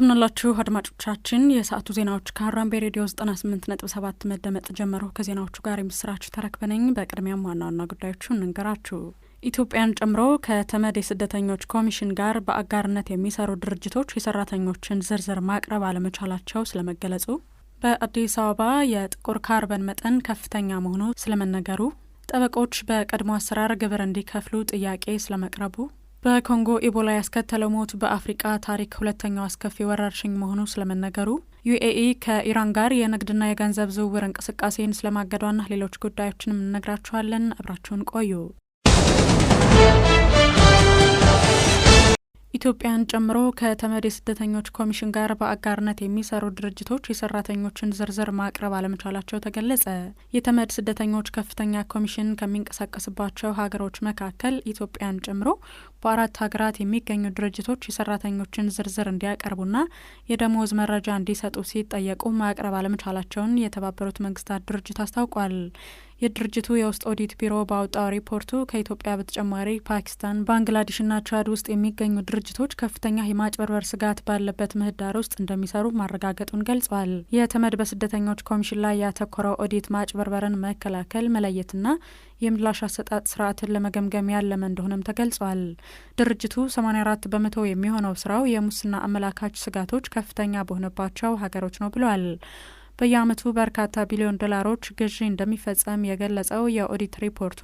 እንደምናላችሁ አድማጮቻችን የሰዓቱ ዜናዎች ከሀራምቤ ሬዲዮ 98.7 መደመጥ ጀመሩ። ከዜናዎቹ ጋር የምስራችሁ ተረክበነኝ። በቅድሚያም ዋና ዋና ጉዳዮቹን እንገራችሁ። ኢትዮጵያን ጨምሮ ከተመድ የስደተኞች ኮሚሽን ጋር በአጋርነት የሚሰሩ ድርጅቶች የሰራተኞችን ዝርዝር ማቅረብ አለመቻላቸው ስለመገለጹ፣ በአዲስ አበባ የጥቁር ካርበን መጠን ከፍተኛ መሆኑ ስለመነገሩ፣ ጠበቆች በቀድሞ አሰራር ግብር እንዲከፍሉ ጥያቄ ስለመቅረቡ፣ በኮንጎ ኢቦላ ያስከተለው ሞት በአፍሪቃ ታሪክ ሁለተኛው አስከፊ ወረርሽኝ መሆኑ ስለመነገሩ፣ ዩኤኢ ከኢራን ጋር የንግድና የገንዘብ ዝውውር እንቅስቃሴን ስለማገዷና ሌሎች ጉዳዮችንም እንነግራችኋለን። አብራችሁን ቆዩ። ኢትዮጵያን ጨምሮ ከተመድ የስደተኞች ኮሚሽን ጋር በአጋርነት የሚሰሩ ድርጅቶች የሰራተኞችን ዝርዝር ማቅረብ አለመቻላቸው ተገለጸ። የተመድ ስደተኞች ከፍተኛ ኮሚሽን ከሚንቀሳቀስባቸው ሀገሮች መካከል ኢትዮጵያን ጨምሮ በ4 ሀገራት የሚገኙ ድርጅቶች የሰራተኞችን ዝርዝር እንዲያቀርቡና የደሞዝ መረጃ እንዲሰጡ ሲጠየቁ ማቅረብ አለመቻላቸውን የተባበሩት መንግስታት ድርጅት አስታውቋል። የድርጅቱ የውስጥ ኦዲት ቢሮ ባወጣው ሪፖርቱ ከኢትዮጵያ በተጨማሪ ፓኪስታን፣ ባንግላዴሽና ቻድ ውስጥ የሚገኙ ድርጅቶች ከፍተኛ የማጭበርበር ስጋት ባለበት ምህዳር ውስጥ እንደሚሰሩ ማረጋገጡን ገልጿል። የተመድ በስደተኞች ኮሚሽን ላይ ያተኮረው ኦዲት ማጭበርበርን መከላከል፣ መለየትና የምላሽ አሰጣጥ ስርዓትን ለመገምገም ያለመ እንደሆነም ተገልጿል። ድርጅቱ 84 በመቶ የሚሆነው ስራው የሙስና አመላካች ስጋቶች ከፍተኛ በሆነባቸው ሀገሮች ነው ብሏል። በየአመቱ በርካታ ቢሊዮን ዶላሮች ግዢ እንደሚፈጸም የገለጸው የኦዲት ሪፖርቱ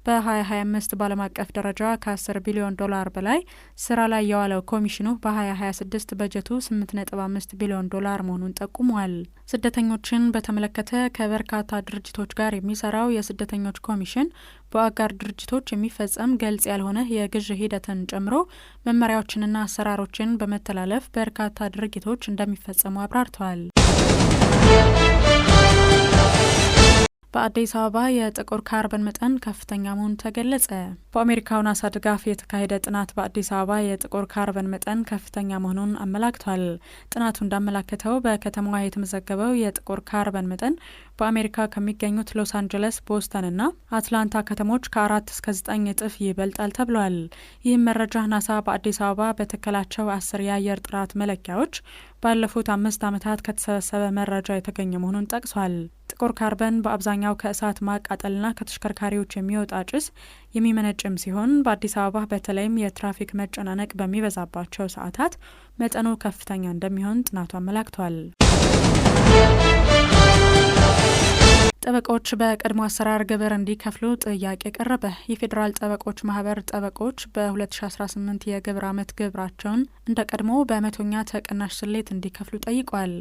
በ2025 በዓለም አቀፍ ደረጃ ከ10 ቢሊዮን ዶላር በላይ ስራ ላይ የዋለው ኮሚሽኑ በ2026 በጀቱ 8.5 ቢሊዮን ዶላር መሆኑን ጠቁሟል። ስደተኞችን በተመለከተ ከበርካታ ድርጅቶች ጋር የሚሰራው የስደተኞች ኮሚሽን በአጋር ድርጅቶች የሚፈጸም ግልጽ ያልሆነ የግዥ ሂደትን ጨምሮ መመሪያዎችንና አሰራሮችን በመተላለፍ በርካታ ድርጊቶች እንደሚፈጸሙ አብራርተዋል። በአዲስ አበባ የጥቁር ካርበን መጠን ከፍተኛ መሆኑ ተገለጸ። በአሜሪካው ናሳ ድጋፍ የተካሄደ ጥናት በአዲስ አበባ የጥቁር ካርበን መጠን ከፍተኛ መሆኑን አመላክቷል። ጥናቱ እንዳመላከተው በከተማዋ የተመዘገበው የጥቁር ካርበን መጠን በአሜሪካ ከሚገኙት ሎስ አንጀለስ፣ ቦስተንና አትላንታ ከተሞች ከ4 እስከ 9 እጥፍ ይበልጣል ተብሏል። ይህም መረጃ ናሳ በአዲስ አበባ በተከላቸው 10 የአየር ጥራት መለኪያዎች ባለፉት 5 ዓመታት ከተሰበሰበ መረጃ የተገኘ መሆኑን ጠቅሷል። ጥቁር ካርበን በአብዛኛው ከእሳት ማቃጠልና ከተሽከርካሪዎች የሚወጣ ጭስ የሚመነጭም ሲሆን በአዲስ አበባ በተለይም የትራፊክ መጨናነቅ በሚበዛባቸው ሰዓታት መጠኑ ከፍተኛ እንደሚሆን ጥናቱ አመላክቷል። ጠበቆች በቀድሞ አሰራር ግብር እንዲከፍሉ ጥያቄ ቀረበ። የፌዴራል ጠበቆች ማህበር ጠበቆች በ2018 የግብር ዓመት ግብራቸውን እንደ ቀድሞ በ100ኛ ተቀናሽ ስሌት እንዲከፍሉ ጠይቋል።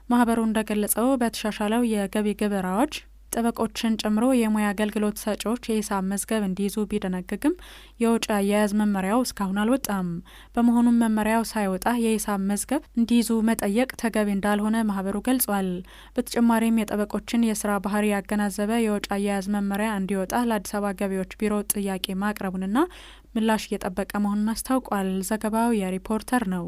ማህበሩ እንደገለጸው በተሻሻለው የገቢ ግብር አዋጅ ጠበቆችን ጨምሮ የሙያ አገልግሎት ሰጪዎች የሂሳብ መዝገብ እንዲይዙ ቢደነግግም የወጪ አያያዝ መመሪያው እስካሁን አልወጣም። በመሆኑም መመሪያው ሳይወጣ የሂሳብ መዝገብ እንዲይዙ መጠየቅ ተገቢ እንዳልሆነ ማህበሩ ገልጿል። በተጨማሪም የጠበቆችን የስራ ባህሪ ያገናዘበ የወጪ አያያዝ መመሪያ እንዲወጣ ለአዲስ አበባ ገቢዎች ቢሮ ጥያቄ ማቅረቡንና ምላሽ እየጠበቀ መሆኑን አስታውቋል። ዘገባው የሪፖርተር ነው።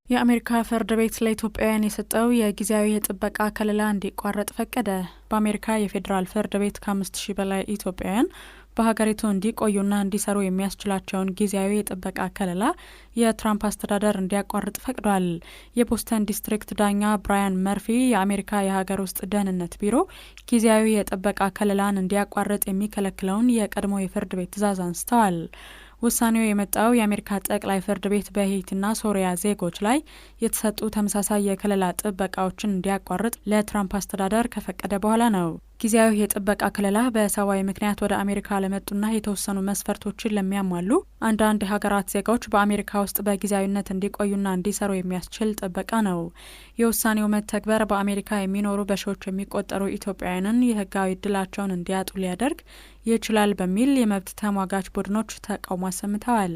የአሜሪካ ፍርድ ቤት ለኢትዮጵያውያን የሰጠው የጊዜያዊ የጥበቃ ከለላ እንዲቋረጥ ፈቀደ። በአሜሪካ የፌዴራል ፍርድ ቤት ከ5000 በላይ ኢትዮጵያውያን በሀገሪቱ እንዲቆዩና እንዲሰሩ የሚያስችላቸውን ጊዜያዊ የጥበቃ ከለላ የትራምፕ አስተዳደር እንዲያቋርጥ ፈቅዷል። የቦስተን ዲስትሪክት ዳኛ ብራያን መርፊ የአሜሪካ የሀገር ውስጥ ደህንነት ቢሮ ጊዜያዊ የጥበቃ ከለላን እንዲያቋርጥ የሚከለክለውን የቀድሞ የፍርድ ቤት ትዕዛዝ አንስተዋል። ውሳኔው የመጣው የአሜሪካ ጠቅላይ ፍርድ ቤት በሄይቲና ሶሪያ ዜጎች ላይ የተሰጡ ተመሳሳይ የከለላ ጥበቃዎችን እንዲያቋርጥ ለትራምፕ አስተዳደር ከፈቀደ በኋላ ነው። ጊዜያዊ የጥበቃ ከለላ በሰብአዊ ምክንያት ወደ አሜሪካ ለመጡና የተወሰኑ መስፈርቶችን ለሚያሟሉ አንዳንድ የሀገራት ዜጎች በአሜሪካ ውስጥ በጊዜያዊነት እንዲቆዩና እንዲሰሩ የሚያስችል ጥበቃ ነው። የውሳኔው መተግበር በአሜሪካ የሚኖሩ በሺዎች የሚቆጠሩ ኢትዮጵያውያንን የህጋዊ እድላቸውን እንዲያጡ ሊያደርግ ይችላል በሚል የመብት ተሟጋች ቡድኖች ተቃውሞ አሰምተዋል።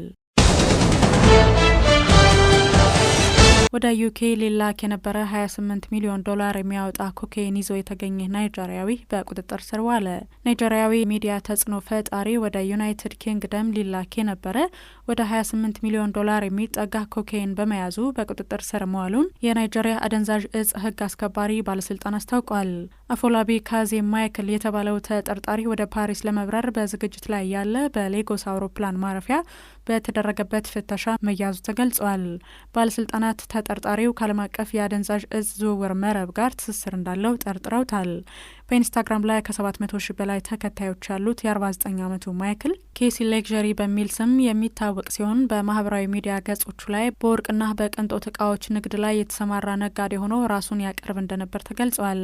ወደ ዩኬ ሊላክ የነበረ 28 ሚሊዮን ዶላር የሚያወጣ ኮካይን ይዞ የተገኘ ናይጄሪያዊ በቁጥጥር ስር ዋለ። ናይጄሪያዊ ሚዲያ ተጽዕኖ ፈጣሪ ወደ ዩናይትድ ኪንግደም ሊላክ የነበረ ወደ 28 ሚሊዮን ዶላር የሚጠጋ ኮካይን በመያዙ በቁጥጥር ስር መዋሉን የናይጄሪያ አደንዛዥ እጽ ህግ አስከባሪ ባለስልጣን አስታውቋል። አፎላቢ ካዜም ማይክል የተባለው ተጠርጣሪ ወደ ፓሪስ ለመብረር በዝግጅት ላይ ያለ በሌጎስ አውሮፕላን ማረፊያ በተደረገበት ፍተሻ መያዙ ተገልጿል። ባለስልጣናት ተጠርጣሪው ከዓለም አቀፍ የአደንዛዥ እጽ ዝውውር መረብ ጋር ትስስር እንዳለው ጠርጥረውታል። በኢንስታግራም ላይ ከ700 ሺህ በላይ ተከታዮች ያሉት የ49 ዓመቱ ማይክል ኬሲ ሌክዠሪ በሚል ስም የሚታወቅ ሲሆን በማህበራዊ ሚዲያ ገጾቹ ላይ በወርቅና በቅንጦት እቃዎች ንግድ ላይ የተሰማራ ነጋዴ ሆኖ ራሱን ያቀርብ እንደነበር ተገልጿል።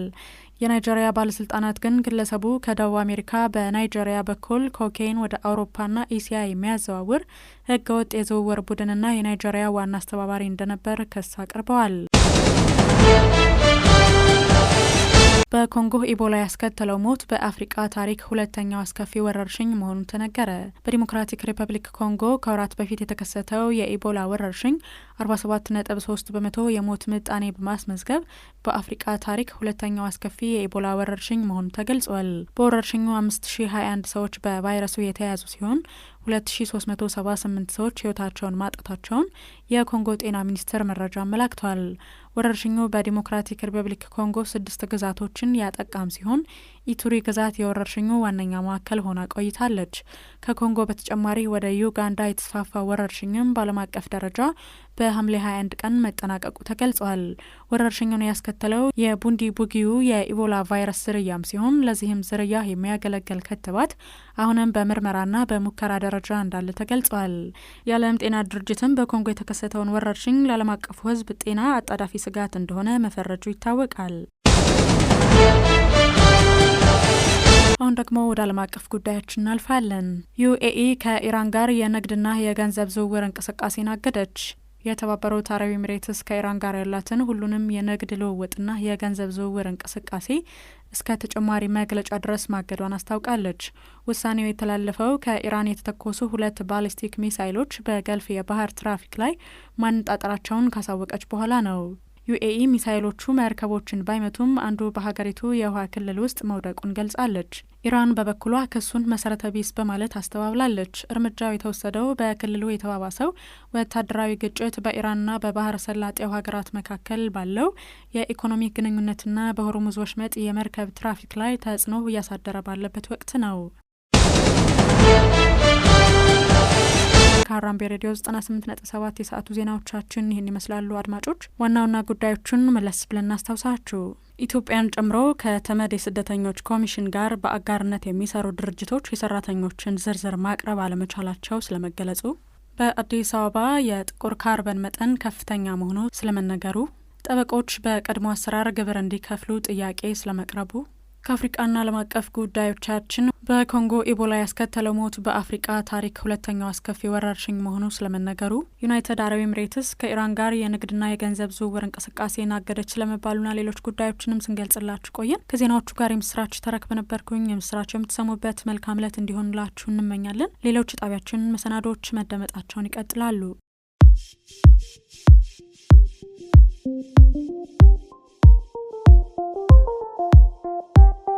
የናይጄሪያ ባለስልጣናት ግን ግለሰቡ ከደቡብ አሜሪካ በናይጄሪያ በኩል ኮኬይን ወደ አውሮፓና ኤስያ የሚያዘዋውር ህገወጥ የዝውውር ቡድንና የናይጄሪያ ዋና አስተባባሪ እንደነበር ክስ አቅርበዋል። በኮንጎ ኢቦላ ያስከተለው ሞት በአፍሪቃ ታሪክ ሁለተኛው አስከፊ ወረርሽኝ መሆኑ ተነገረ። በዲሞክራቲክ ሪፐብሊክ ኮንጎ ከወራት በፊት የተከሰተው የኢቦላ ወረርሽኝ 47.3 በመቶ የሞት ምጣኔ በማስመዝገብ በአፍሪቃ ታሪክ ሁለተኛው አስከፊ የኢቦላ ወረርሽኝ መሆኑ ተገልጿል። በወረርሽኙ 5021 ሰዎች በቫይረሱ የተያዙ ሲሆን 2378 ሰዎች ህይወታቸውን ማጣታቸውን የኮንጎ ጤና ሚኒስቴር መረጃ አመላክቷል። ወረርሽኙ በዲሞክራቲክ ሪፐብሊክ ኮንጎ 6 ግዛቶችን ያጠቃም ሲሆን ኢቱሪ ግዛት የወረርሽኙ ዋነኛ ማዕከል ሆና ቆይታለች። ከኮንጎ በተጨማሪ ወደ ዩጋንዳ የተስፋፋ ወረርሽኝም በዓለም አቀፍ ደረጃ በሐምሌ 21 ቀን መጠናቀቁ ተገልጿል። ወረርሽኙን ያስከተለው የቡንዲ ቡጊዩ የኢቦላ ቫይረስ ዝርያም ሲሆን ለዚህም ዝርያ የሚያገለግል ክትባት አሁንም በምርመራና በሙከራ ደረጃ እንዳለ ተገልጿል። የዓለም ጤና ድርጅትም በኮንጎ የተከሰተውን ወረርሽኝ ለዓለም አቀፉ ህዝብ ጤና አጣዳፊ ስጋት እንደሆነ መፈረጁ ይታወቃል። አሁን ደግሞ ወደ ዓለም አቀፍ ጉዳዮችን እናልፋለን። ዩኤኢ ከኢራን ጋር የንግድና የገንዘብ ዝውውር እንቅስቃሴን አገደች። የተባበሩት አረብ ኤሚሬትስ ከኢራን ጋር ያላትን ሁሉንም የንግድ ልውውጥና የገንዘብ ዝውውር እንቅስቃሴ እስከ ተጨማሪ መግለጫ ድረስ ማገዷን አስታውቃለች። ውሳኔው የተላለፈው ከኢራን የተተኮሱ 2 ባሊስቲክ ሚሳይሎች በገልፍ የባህር ትራፊክ ላይ ማነጣጠራቸውን ካሳወቀች በኋላ ነው። ዩኤኢ ሚሳይሎቹ መርከቦችን ባይመቱም አንዱ በሀገሪቱ የውሃ ክልል ውስጥ መውደቁን ገልጻለች። ኢራን በበኩሏ ክሱን መሰረተ ቢስ በማለት አስተባብላለች። እርምጃው የተወሰደው በክልሉ የተባባሰው ወታደራዊ ግጭት በኢራንና በባህረ ሰላጤው ሀገራት መካከል ባለው የኢኮኖሚ ግንኙነትና በሆርሙዝ ወሽመጥ የመርከብ ትራፊክ ላይ ተጽዕኖ እያሳደረ ባለበት ወቅት ነው። ከሀራምቤ ሬዲዮ 98.7 የሰዓቱ ዜናዎቻችን ይህን ይመስላሉ። አድማጮች ዋና ጉዳዮቹን መለስ ብለን እናስታውሳችሁ። ኢትዮጵያን ጨምሮ ከተመድ የስደተኞች ኮሚሽን ጋር በአጋርነት የሚሰሩ ድርጅቶች የሰራተኞችን ዝርዝር ማቅረብ አለመቻላቸው ስለመገለጹ፣ በአዲስ አበባ የጥቁር ካርበን መጠን ከፍተኛ መሆኑ ስለመነገሩ፣ ጠበቆች በቀድሞ አሰራር ግብር እንዲከፍሉ ጥያቄ ስለመቅረቡ፣ ከአፍሪቃና ዓለም አቀፍ ጉዳዮቻችን በኮንጎ ኢቦላ ያስከተለው ሞት በአፍሪቃ ታሪክ ሁለተኛው አስከፊ ወረርሽኝ መሆኑ ስለመነገሩ፣ ዩናይትድ አረብ ኤሚሬትስ ከኢራን ጋር የንግድና የገንዘብ ዝውውር እንቅስቃሴን አገደች ስለመባሉና ሌሎች ጉዳዮችንም ስንገልጽላችሁ ቆየን። ከዜናዎቹ ጋር የምስራች ተረክ በነበርኩኝ። የምስራች የምትሰሙበት መልካም ዕለት እንዲሆንላችሁ እንመኛለን። ሌሎች ጣቢያችን መሰናዶዎች መደመጣቸውን ይቀጥላሉ።